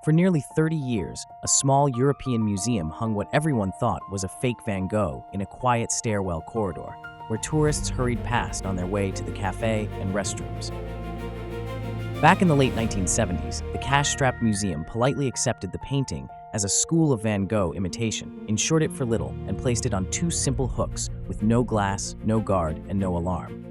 For nearly 30 years, a small European museum hung what everyone thought was a fake Van Gogh in a quiet stairwell corridor, where tourists hurried past on their way to the cafe and restrooms. Back in the late 1970s, the cash-strapped museum politely accepted the painting as a school of Van Gogh imitation, insured it for little, and placed it on two simple hooks with no glass, no guard, and no alarm.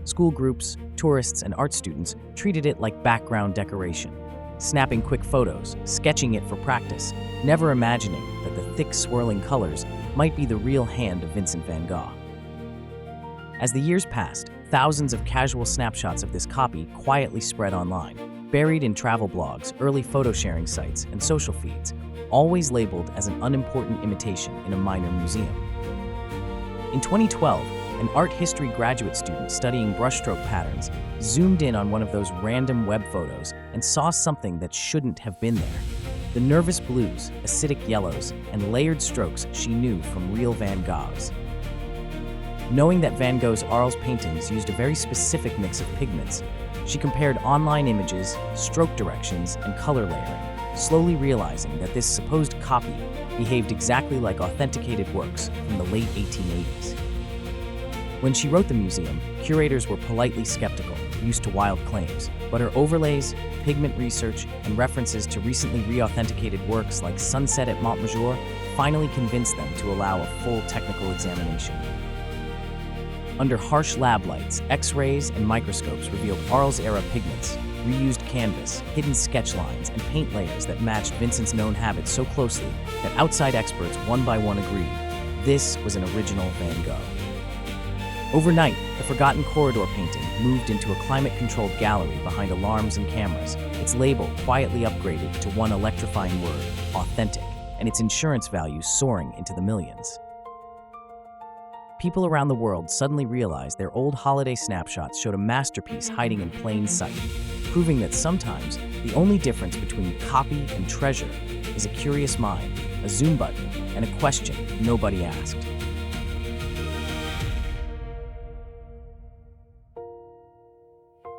School groups, tourists, and art students treated it like background decoration, snapping quick photos, sketching it for practice, never imagining that the thick, swirling colors might be the real hand of Vincent van Gogh. As the years passed, thousands of casual snapshots of this copy quietly spread online, buried in travel blogs, early photo-sharing sites, and social feeds, always labeled as an unimportant imitation in a minor museum. In 2012, an art history graduate student studying brushstroke patterns zoomed in on one of those random web photos and saw something that shouldn't have been there. The nervous blues, acidic yellows, and layered strokes she knew from real Van Goghs. Knowing that Van Gogh's Arles paintings used a very specific mix of pigments, she compared online images, stroke directions, and color layering, slowly realizing that this supposed copy behaved exactly like authenticated works from the late 1880s. When she wrote the museum, curators were politely skeptical, used to wild claims, but her overlays, pigment research, and references to recently re-authenticated works like Sunset at Montmajour finally convinced them to allow a full technical examination. Under harsh lab lights, X-rays and microscopes revealed Arles-era pigments, reused canvas, hidden sketch lines, and paint layers that matched Vincent's known habits so closely that outside experts one by one agreed this was an original Van Gogh. Overnight, the forgotten corridor painting moved into a climate-controlled gallery behind alarms and cameras, its label quietly upgraded to one electrifying word, authentic, and its insurance value soaring into the millions. People around the world suddenly realized their old holiday snapshots showed a masterpiece hiding in plain sight, proving that sometimes the only difference between copy and treasure is a curious mind, a zoom button, and a question nobody asked.